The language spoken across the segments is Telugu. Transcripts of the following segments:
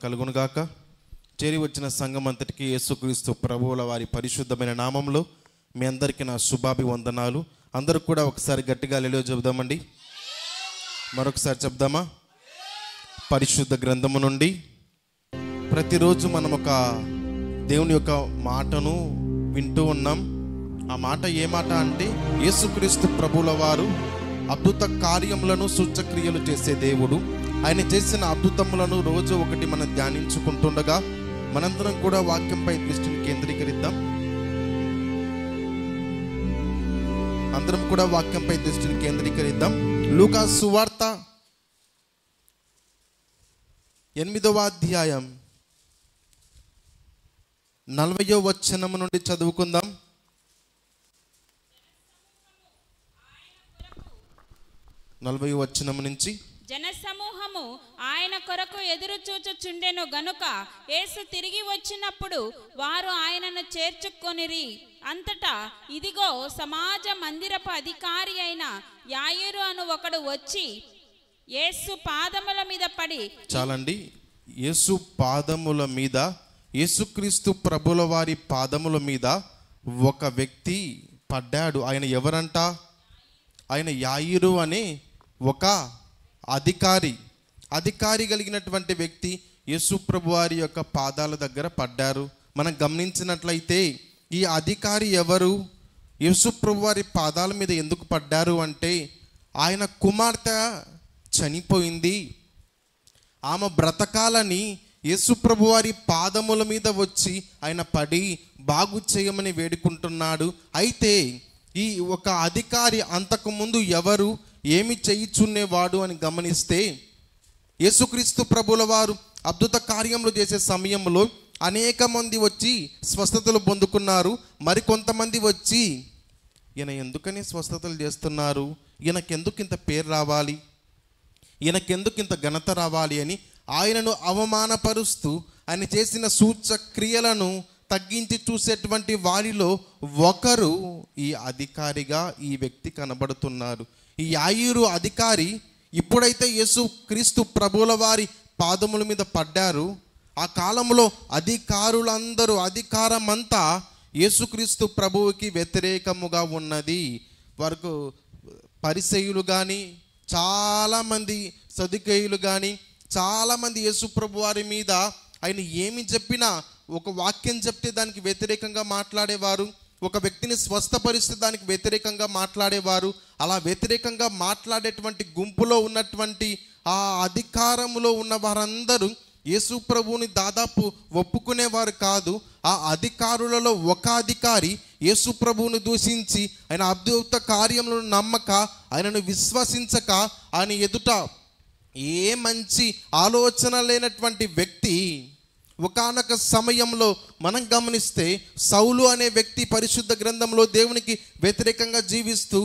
కలుగునుగాక. చేరి వచ్చిన సంఘం అంతటికి యేసుక్రీస్తు ప్రభువుల వారి పరిశుద్ధమైన నామంలో మీ అందరికీ నా శుభాభివందనాలు. అందరూ కూడా ఒకసారి గట్టిగా హల్లెలూయా చెబుదామండి. మరొకసారి చెప్దామా? పరిశుద్ధ గ్రంథము నుండి ప్రతిరోజు మనం ఒక దేవుని యొక్క మాటను వింటూ ఉన్నాం. ఆ మాట ఏ మాట అంటే, యేసుక్రీస్తు ప్రభువుల వారు అద్భుత కార్యములను సూచక్రియలు చేసే దేవుడు. ఆయన చేసిన అద్భుతములను రోజు ఒకటి మనం ధ్యానించుకుంటుండగా మనందరం కూడా వాక్యంపై దృష్టిని కేంద్రీకరిద్దాం. అందరం కూడా వాక్యంపై దృష్టిని కేంద్రీకరిద్దాం. లూకా సువార్త 8వ అధ్యాయం 40వ వచనము నుండి చదువుకుందాం. 40వ వచనము నుంచి, జనసమూహము ఆయన కొరకు ఎదురు చూచుచుండెను గనుక యేసు తిరిగి వచ్చినప్పుడు వారు ఆయనను చేర్చుకొనిరి. అంతటా ఇదిగో సమాజ మందిరపు అధికారి అయిన యాయిరు అను ఒకడు వచ్చి యేసు పాదముల మీద పడి, చాలండి, యేసు పాదముల మీద, యేసుక్రీస్తు ప్రభుల వారి పాదముల మీద ఒక వ్యక్తి పడ్డాడు. ఆయన ఎవరంట? ఆయన యాయిరు అనే ఒక అధికారి కలిగినటువంటి వ్యక్తి యేసు ప్రభు వారి యొక్క పాదాల దగ్గర పడ్డారు. మనం గమనించినట్లయితే ఈ అధికారి ఎవరు? యేసు ప్రభు వారి పాదాల మీద ఎందుకు పడ్డారు అంటే, ఆయన కుమార్తె చనిపోయింది, ఆమె బ్రతకాలని యేసు ప్రభు వారి పాదముల మీద వచ్చి ఆయన పడి బాగు చేయమని వేడుకుంటున్నాడు. అయితే ఈ ఒక అధికారి అంతకుముందు ఎవరు, ఏమి చేయుచున్నేవాడు అని గమనిస్తే, యేసుక్రీస్తు ప్రభుల వారు అద్భుత కార్యములు చేసే సమయంలో అనేక మంది వచ్చి స్వస్థతలు పొందుకున్నారు. మరికొంతమంది వచ్చి, ఈయన ఎందుకని స్వస్థతలు చేస్తున్నారు, ఈయనకెందుకు ఇంత పేరు రావాలి, ఈయనకెందుకు ఇంత ఘనత రావాలి అని ఆయనను అవమానపరుస్తూ ఆయన చేసిన సూచక్రియలను తగ్గించి చూసేటువంటి వారిలో ఒకరు ఈ అధికారిగా ఈ వ్యక్తి కనబడుతున్నారు. ఈ యాయిరు అధికారి ఇప్పుడైతే యేసు క్రీస్తు ప్రభువుల వారి పాదముల మీద పడ్డారు, ఆ కాలంలో అధికారులందరూ, అధికారమంతా యేసుక్రీస్తు ప్రభువుకి వ్యతిరేకముగా ఉన్నది. వారికి పరిసయ్యులు కానీ, చాలామంది సదుకేయులు కానీ, చాలామంది యేసు ప్రభు వారి మీద ఆయన ఏమి చెప్పినా, ఒక వాక్యం చెప్తే దానికి వ్యతిరేకంగా మాట్లాడేవారు, ఒక వ్యక్తిని స్వస్థపరిస్తే దానికి వ్యతిరేకంగా మాట్లాడేవారు. అలా వ్యతిరేకంగా మాట్లాడేటువంటి గుంపులో ఉన్నటువంటి ఆ అధికారంలో ఉన్న వారందరూ యేసు ప్రభువుని దాదాపు ఒప్పుకునేవారు కాదు. ఆ అధికారులలో ఒక అధికారి యేసు ప్రభువుని దూషించి ఆయన అద్భుత కార్యములను నమ్మక, ఆయనను విశ్వసించక, ఆయన ఎదుట ఏ మంచి ఆలోచన లేనటువంటి వ్యక్తి ఒకానొక సమయంలో మనం గమనిస్తే, సౌలు అనే వ్యక్తి పరిశుద్ధ గ్రంథంలో దేవునికి వ్యతిరేకంగా జీవిస్తూ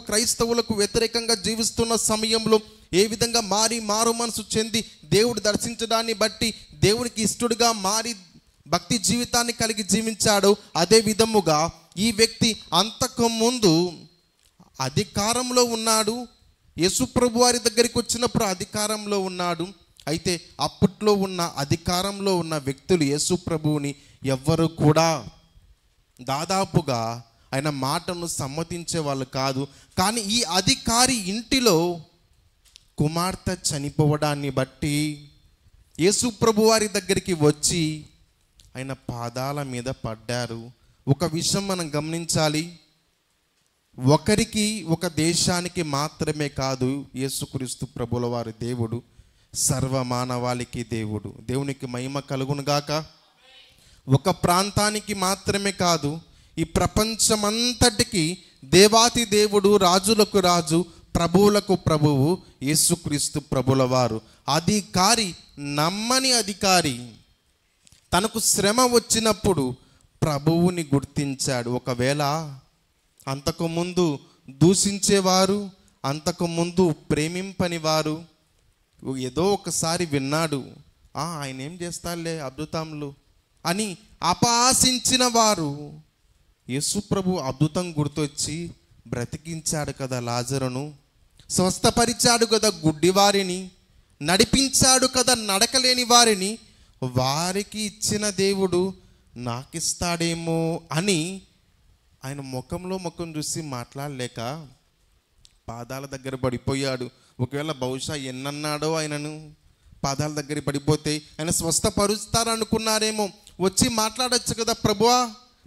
క్రైస్తవులకు వ్యతిరేకంగా జీవిస్తున్న సమయంలో ఏ విధంగా మారు మనసు చెంది దేవుడు దర్శించడాన్ని బట్టి దేవునికి ఇష్టడుగా మారి భక్తి జీవితాన్ని కలిగి జీవించాడు. అదే విధముగా ఈ వ్యక్తి అంతకు ముందు అధికారంలో ఉన్నాడు. యేసు ప్రభు వారి దగ్గరికి వచ్చినప్పుడు అధికారంలో ఉన్నాడు. అయితే అప్పట్లో ఉన్న అధికారంలో ఉన్న వ్యక్తులు యేసు ప్రభువుని ఎవ్వరు కూడా దాదాపుగా ఆయన మాటను సమ్మతించే వాళ్ళు కాదు. కానీ ఈ అధికారి ఇంటిలో కుమార్తె చనిపోవడాన్ని బట్టి యేసు ప్రభు వారి దగ్గరికి వచ్చి ఆయన పాదాల మీద పడ్డారు. ఒక విషయం మనం గమనించాలి, ఒకరికి, ఒక దేశానికి మాత్రమే కాదు యేసుక్రీస్తు ప్రభుల వారి దేవుడు, సర్వమానవాళికి దేవుడు. దేవునికి మహిమ కలుగునుగాక. ఒక ప్రాంతానికి మాత్రమే కాదు, ఈ ప్రపంచమంతటికి దేవాతి దేవుడు, రాజులకు రాజు, ప్రభువులకు ప్రభువు యేసుక్రీస్తు ప్రభుల వారు. అధికారి, నమ్మని అధికారి తనకు శ్రమ వచ్చినప్పుడు ప్రభువుని గుర్తించాడు. ఒకవేళ అంతకుముందు దూషించేవారు, అంతకుముందు ప్రేమింపని వారు ఏదో ఒకసారి విన్నాడు, ఆయన ఏం చేస్తాడులే అద్భుతములు అని అపహాసించిన వారు, యేసు ప్రభు అద్భుతం గుర్తొచ్చి బ్రతికించాడు కదా లాజరును, స్వస్థపరిచాడు కదా గుడ్డివారిని, నడిపించాడు కదా నడకలేని వారిని, వారికి ఇచ్చిన దేవుడు నాకిస్తాడేమో అని ఆయన ముఖంలో ముఖం చూసి మాట్లాడలేక పాదాల దగ్గర పడిపోయాడు. ఒకవేళ బహుశా ఎన్నన్నాడో ఆయనను పాదాల దగ్గర పడిపోతే ఆయన స్వస్థపరుస్తారనుకున్నారేమో. వచ్చి మాట్లాడచ్చు కదా, ప్రభువా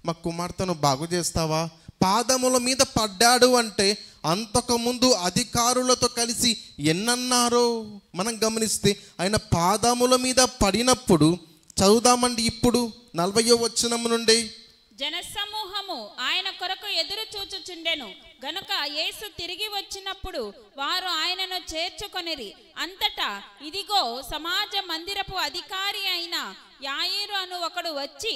మా కుమార్తెను బాగు చేస్తావా? పాదముల మీద పడ్డాడు అంటే అంతకుముందు అధికారులతో కలిసి ఎన్నన్నారో మనం గమనిస్తే ఆయన పాదముల మీద పడినప్పుడు, చదువుదామండి ఇప్పుడు 40వ వచనం నుండి. జనసమూహము ఆయన కొరకు ఎదురు చూచుచుండెను గనుక యేసు తిరిగి వచ్చినప్పుడు వారు ఆయనను చేర్చుకొనిరి. అంతటా ఇదిగో సమాజ మందిరపు అధికారి అయిన యాయీరు అను ఒకడు వచ్చి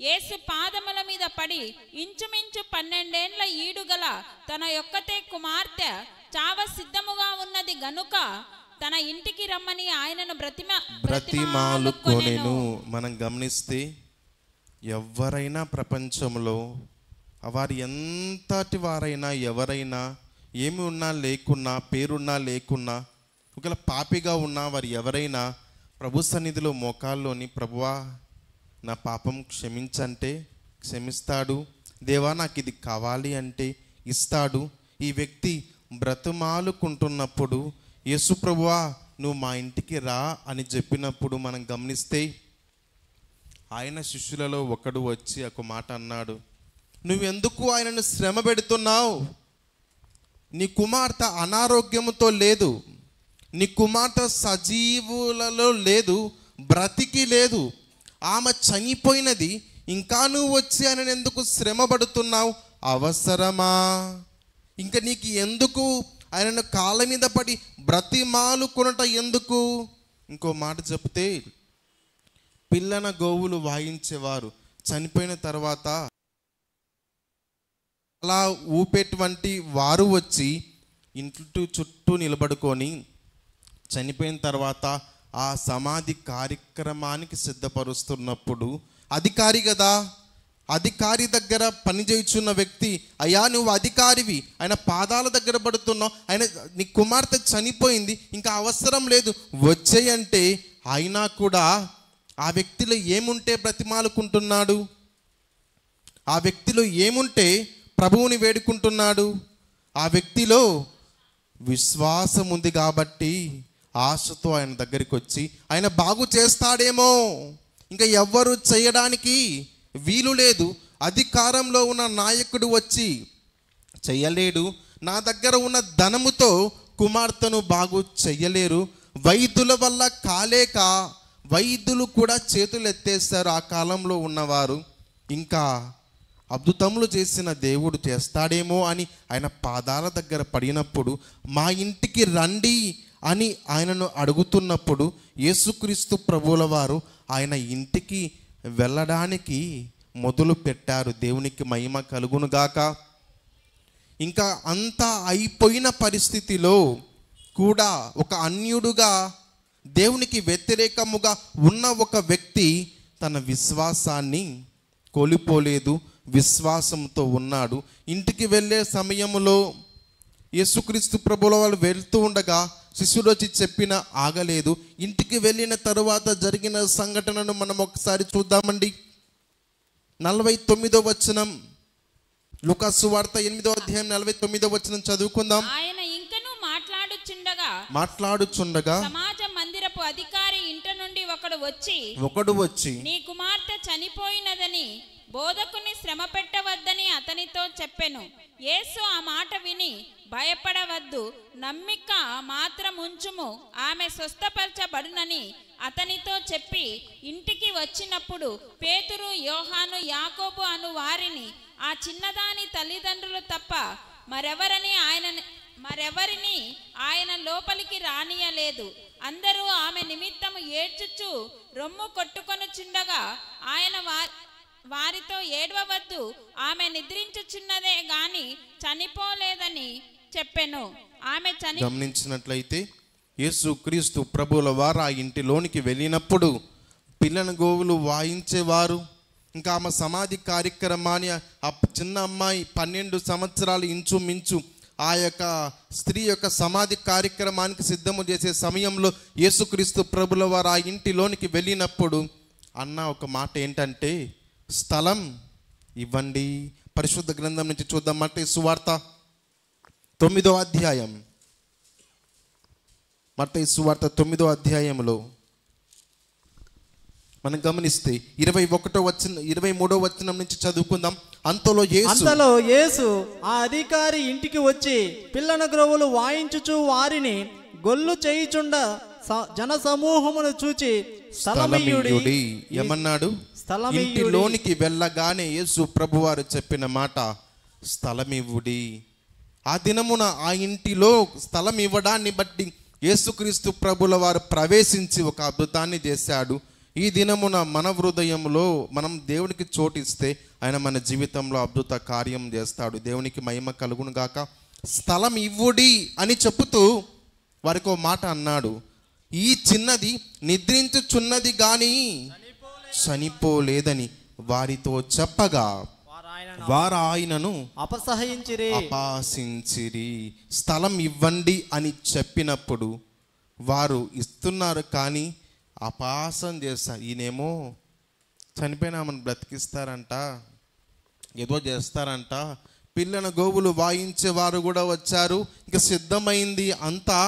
యేసు పాదముల మీద పడి, ఇంచుమించు 12 ఏండ్ల ఈడుగల తన యొక్కతే కుమార్తె చావ సిద్ధముగా ఉన్నది గనుక తన ఇంటికి రమ్మని ఆయనను బ్రతిమాలుకొనెను. మనం గమనిస్తే ఎవరైనా ప్రపంచంలో వారు ఎంతటి వారైనా, ఎవరైనా ఏమి ఉన్నా లేకున్నా, పేరున్నా లేకున్నా, ఒకవేళ పాపిగా ఉన్నా వారు ఎవరైనా ప్రభు సన్నిధిలో మోకాల్లోని, ప్రభువా నా పాపం క్షమించంటే క్షమిస్తాడు, దేవా నాకు ఇది కావాలి అంటే ఇస్తాడు. ఈ వ్యక్తి బ్రతుమాలుకుంటున్నప్పుడు యేసు ప్రభువా నువ్వు మా ఇంటికి రా అని చెప్పినప్పుడు మనం గమనిస్తే ఆయన శిష్యులలో ఒకడు వచ్చి ఒక మాట అన్నాడు, నువ్వెందుకు ఆయనను శ్రమ పెడుతున్నావు? నీ కుమార్తె అనారోగ్యంతో లేదు, నీ కుమార్తె సజీవులలో లేదు, బ్రతికి లేదు, ఆమె చనిపోయినది. ఇంకా నువ్వు వచ్చి ఆయనను ఎందుకు శ్రమ పడుతున్నావు? అవసరమా? ఇంకా నీకు ఎందుకు ఆయనను కాళ్ళ మీద పడి బ్రతిమాలుకొనుట ఎందుకు? ఇంకో మాట చెప్తే, పిల్లన గోవులు వాయించేవారు చనిపోయిన తర్వాత అలా ఊపేటువంటి వారు వచ్చి ఇంటి చుట్టూ నిలబడుకొని చనిపోయిన తర్వాత ఆ సమాధి కార్యక్రమానికి సిద్ధపరుస్తున్నప్పుడు అధికారి కదా, అధికారి దగ్గర పనిచేయుచున్న వ్యక్తి, అయ్యా నువ్వు అధికారివి, ఆయన పాదాల దగ్గర పడుతున్నావు, ఆయన నీ కుమార్తె చనిపోయింది, ఇంకా అవసరం లేదు వచ్చేయంటే అయినా కూడా ఆ వ్యక్తిలో ఏముంటే బ్రతిమాలుకుంటున్నాడు? ఆ వ్యక్తిలో ఏముంటే ప్రభువుని వేడుకుంటున్నాడు? ఆ వ్యక్తిలో విశ్వాసం ఉంది కాబట్టి ఆశతో ఆయన దగ్గరికి వచ్చి ఆయన బాగు చేస్తాడేమో, ఇంకా ఎవ్వరు చేయడానికి వీలు లేదు, అధికారంలో ఉన్న నాయకుడు వచ్చి చెయ్యలేడు, నా దగ్గర ఉన్న ధనముతో కుమార్తెను బాగు చెయ్యలేరు, వైద్యుల వల్ల కాలేక వైద్యులు కూడా చేతులు ఎత్తేస్తారు ఆ కాలంలో ఉన్నవారు, ఇంకా అద్భుతములు చేసిన దేవుడు చేస్తాడేమో అని ఆయన పాదాల దగ్గర పడినప్పుడు, మా ఇంటికి రండి అని ఆయనను అడుగుతున్నప్పుడు యేసుక్రీస్తు ప్రభువుల వారు ఆయన ఇంటికి వెళ్ళడానికి మొదలు పెట్టారు. దేవునికి మహిమ కలుగునుగాక. ఇంకా అంతా అయిపోయిన పరిస్థితిలో కూడా ఒక అన్యుడుగా దేవునికి వ్యతిరేకముగా ఉన్న ఒక వ్యక్తి తన విశ్వాసాన్ని కోల్పోలేదు, విశ్వాసంతో ఉన్నాడు. ఇంటికి వెళ్ళే సమయంలో యేసుక్రీస్తు ప్రభువుల వాళ్ళు వెళ్తూ ఉండగా శిష్యుడు వచ్చి చెప్పిన ఆగలేదు. ఇంటికి వెళ్ళిన తరువాత జరిగిన సంఘటనను మనం ఒకసారి చూద్దామండి. 49వ వచనం, లూకా సువార్త 8వ అధ్యాయం 49వ వచనం చదువుకుందాం. ఆయన ఇంకను మాట్లాడుచుండగా సమాజ మందిరపు అధికారి ఇంట నుండి ఒకడు వచ్చి నీ కుమార్తె చనిపోయినదని బోధకుని శ్రమ పెట్టవద్దని అతనితో చెప్పెను. యేసు ఆ మాట విని, భయపడవద్దు, నమ్మిక మాత్రం ఉంచుము, ఆమె స్వస్థపరచబడునని అతనితో చెప్పి ఇంటికి వచ్చినప్పుడు పేతురు, యోహాను, యాకోబు అను వారిని, ఆ చిన్నదాని తల్లిదండ్రులు తప్ప మరెవరిని ఆయన లోపలికి రానియలేదు. అందరూ ఆమె నిమిత్తము ఏడ్చుచు రొమ్ము కొట్టుకొనుచుండగా ఆయన వారితో ఏడవవద్దు, ఆమె నిద్రించుచున్నదే గాని చనిపోలేదని చెప్పెను. ఆమె గమనించినట్లయితే యేసుక్రీస్తు ప్రభువుల వారు ఆ ఇంటిలోనికి వెళ్ళినప్పుడు పిల్లన గోవులు వాయించేవారు, ఇంకా ఆమె సమాధి కార్యక్రమాన్ని ఆ చిన్న అమ్మాయి 12 సంవత్సరాలు ఇంచుమించు ఆ యొక్క స్త్రీ యొక్క సమాధి కార్యక్రమానికి సిద్ధము చేసే సమయంలో యేసుక్రీస్తు ప్రభుల వారు ఆ ఇంటిలోనికి వెళ్ళినప్పుడు అన్న ఒక మాట ఏంటంటే, స్థలం ఇవ్వండి. పరిశుద్ధ గ్రంథం నుంచి చూద్దాం. మత్తయి సువార్త 9వ అధ్యాయం. మత్తయి సువార్త 9వ అధ్యాయంలో మనం గమనిస్తే 23వ వచనం నుంచి చదువుకుందాం. అంతలో యేసు ఆ అధికారి ఇంటికి వచ్చి పిల్లన గ్రోవులు వాయించుచు వారిని గొల్లు చేయుచుండ జన సమూహమును చూచి స్థలమియ్యుడి ఏమన్నాడు? ఇంటిలోనికి వెళ్ళగానే యేసు ప్రభువారు చెప్పిన మాట స్థలమివ్వుడి. ఆ దినమున ఆ ఇంటిలో స్థలం ఇవ్వడాన్ని బట్టి యేసుక్రీస్తు ప్రభుల వారు ప్రవేశించి ఒక అద్భుతాన్ని చేశాడు. ఈ దినమున మన హృదయంలో మనం దేవునికి చోటిస్తే ఆయన మన జీవితంలో అద్భుత కార్యం చేస్తాడు. దేవునికి మహిమ కలుగును గాక. స్థలం ఇవ్వుడి అని చెప్పుతూ వారికి ఒక మాట అన్నాడు, ఈ చిన్నది నిద్రించుచున్నది గాని చనిపోలేదని వారితో చెప్పగా వారు ఆయనను అపహసించిరి. స్థలం ఇవ్వండి అని చెప్పినప్పుడు వారు ఇస్తున్నారు కానీ అపహాసం చేస్తారు. ఈయనేమో చనిపోయినా ఆమెను బ్రతికిస్తారంట, ఏదో చేస్తారంట. పిల్లన గోవులు వాయించేవారు కూడా వచ్చారు, ఇక సిద్ధమైంది అంతా.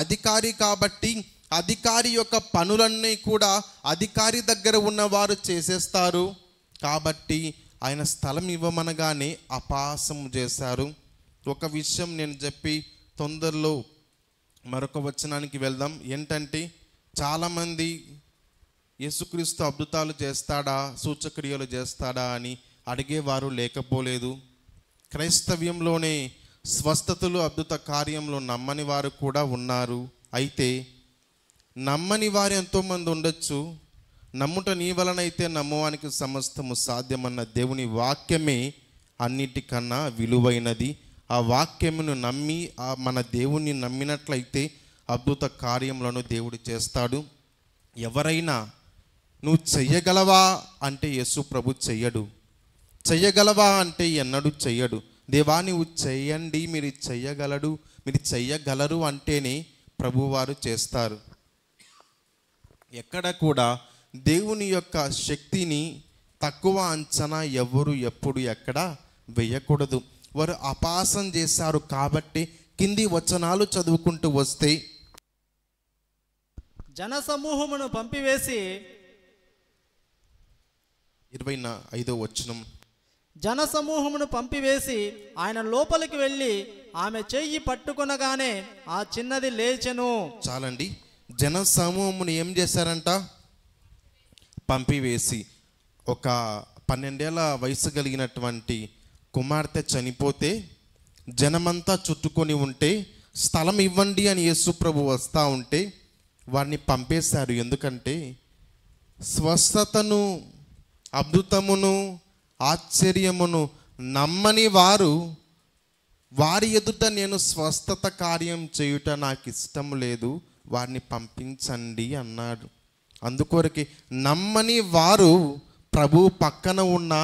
అధికారి కాబట్టి అధికారి యొక్క పనులన్నీ కూడా అధికారి దగ్గర ఉన్నవారు చేసేస్తారు కాబట్టి ఆయన స్థలం ఇవ్వమనగానే అపహాసం చేశారు. ఒక విషయం నేను చెప్పి తొందరలో మరొక వచనానికి వెళ్దాం. ఏంటంటే, చాలామంది యేసుక్రీస్తు అద్భుతాలు చేస్తాడా, సూచక్రియలు చేస్తాడా అని అడిగేవారు లేకపోలేదు. క్రైస్తవ్యంలోనే స్వస్థతలు అద్భుత కార్యంలో నమ్మని వారు కూడా ఉన్నారు. అయితే నమ్మని వారు ఎంతోమంది ఉండొచ్చు. నమ్ముట నీ వలనైతే నమ్మవానికి సమస్తము సాధ్యమన్న దేవుని వాక్యమే అన్నిటికన్నా విలువైనది. ఆ వాక్యమును నమ్మి మన దేవుణ్ణి నమ్మినట్లయితే అద్భుత కార్యములను దేవుడు చేస్తాడు. ఎవరైనా నువ్వు చెయ్యగలవా అంటే యేసు ప్రభు చెయ్యడు. చెయ్యగలవా అంటే ఎన్నడూ చెయ్యడు. దేవా నువ్వు చెయ్యండి, మీరు చెయ్యగలరు అంటేనే ప్రభువారు చేస్తారు. ఎక్కడ కూడా దేవుని యొక్క శక్తిని తక్కువ అంచనా ఎవరు ఎప్పుడు ఎక్కడ వేయకూడదు. వారు అపహాసం చేశారు కాబట్టి కింది వచనాలు చదువుకుంటూ వస్తే, జన సమూహమును పంపివేసి 25వ వచనం, జన సమూహమును పంపివేసి ఆయన లోపలికి వెళ్ళి ఆమె చెయ్యి పట్టుకొనగానే ఆ చిన్నది లేచెను. చాలండి. జన సమూహమును ఏం చేశారంట? పంపివేసి. ఒక 12 ఏళ్ల వయసు కలిగినటువంటి కుమార్తె చనిపోతే జనమంతా చుట్టుకొని ఉంటే స్థలం ఇవ్వండి అని యేసు ప్రభు వస్తూ ఉంటే వారిని పంపేశారు. ఎందుకంటే స్వస్థతను, అద్భుతమును, ఆశ్చర్యమును నమ్మని వారి ఎదుట నేను స్వస్థత కార్యం చేయుట నాకు ఇష్టం లేదు, వారిని పంపించండి అన్నాడు. అందుకొరకే నమ్మని వారు ప్రభు పక్కన ఉన్నా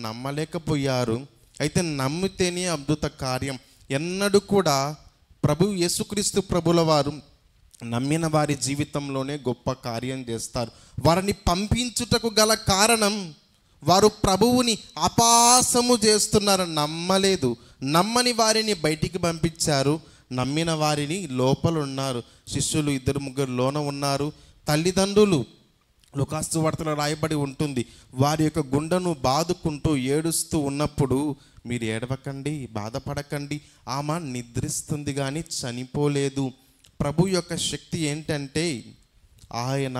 నమ్మలేకపోయారు. అయితే నమ్మితేనే అద్భుత కార్యం. ఎన్నడూ కూడా ప్రభు యేసుక్రీస్తు ప్రభుల వారు నమ్మిన వారి జీవితంలోనే గొప్ప కార్యం చేస్తారు. వారిని పంపించుటకు గల కారణం వారు ప్రభువుని అపహాసము చేస్తున్నారు, నమ్మలేదు. నమ్మని వారిని బయటికి పంపించారు, నమ్మిన వారిని లోపల ఉన్నారు. శిష్యులు 2-3 లోన ఉన్నారు. తల్లిదండ్రులు లూకాసు వార్తలో రాయబడి ఉంటుంది, వారి యొక్క గుండెను బాదుకుంటూ ఏడుస్తూ ఉన్నప్పుడు మీరు ఏడవకండి, బాధపడకండి, ఆమె నిద్రిస్తుంది కానీ చనిపోలేదు. ప్రభు యొక్క శక్తి ఏంటంటే ఆయన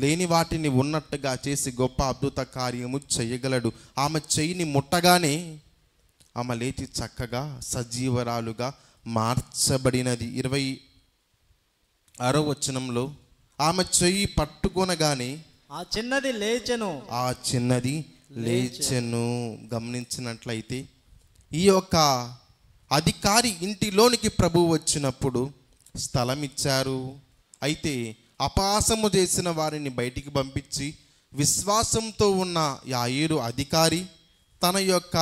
లేని వాటిని ఉన్నట్టుగా చేసి గొప్ప అద్భుత కార్యము చేయగలడు. ఆమె చెయ్యిని ముట్టగానే ఆమె లేచి చక్కగా సజీవరాలుగా మార్చబడినది. 26వ వచనంలో ఆమె చెయ్యి పట్టుకొనగానే ఆ చిన్నది లేచెను. గమనించినట్లయితే ఈ యొక్క అధికారి ఇంటిలోనికి ప్రభు వచ్చినప్పుడు స్థలం ఇచ్చారు. అయితే అపహాసము చేసిన వారిని బయటికి పంపించి విశ్వాసంతో ఉన్న యాయీరు అధికారి తన యొక్క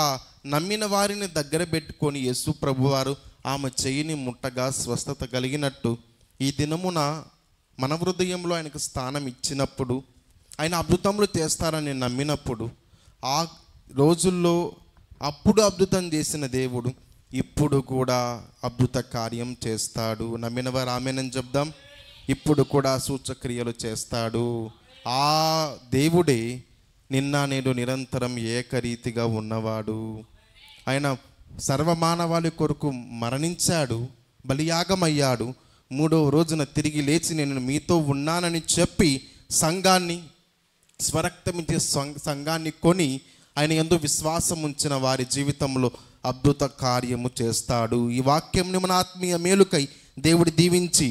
నమ్మిన వారిని దగ్గర పెట్టుకొని యేసు ప్రభువారు ఆమె చెయ్యిని ముట్టగా స్వస్థత కలిగినట్టు ఈ దినమున మన హృదయంలో ఆయనకు స్థానం ఇచ్చినప్పుడు, ఆయన అద్భుతములు చేస్తారని నమ్మినప్పుడు, ఆ రోజుల్లో అప్పుడు అద్భుతం చేసిన దేవుడు ఇప్పుడు కూడా అద్భుత కార్యం చేస్తాడు. నమ్మినవారు ఆమేనని చెప్దాం. ఇప్పుడు కూడా సూచక్రియలు చేస్తాడు. ఆ దేవుడే నిన్న నేడు నిరంతరం ఏకరీతిగా ఉన్నవాడు. ఆయన సర్వమానవాళి కొరకు మరణించాడు, బలియాగమయ్యాడు. 3వ రోజున తిరిగి లేచి నేను మీతో ఉన్నానని చెప్పి సంఘాన్ని, స్వరక్తమిచ్చే సంఘాన్ని కొని ఆయన యందు విశ్వాసం ఉంచిన వారి జీవితంలో అద్భుత కార్యము చేస్తాడు. ఈ వాక్యంని మన ఆత్మీయ మేలుకై దేవుడు దీవించి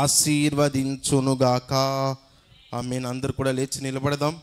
ఆశీర్వదించునుగాక. ఆమేన్. అందరూ కూడా లేచి నిలబడదాం.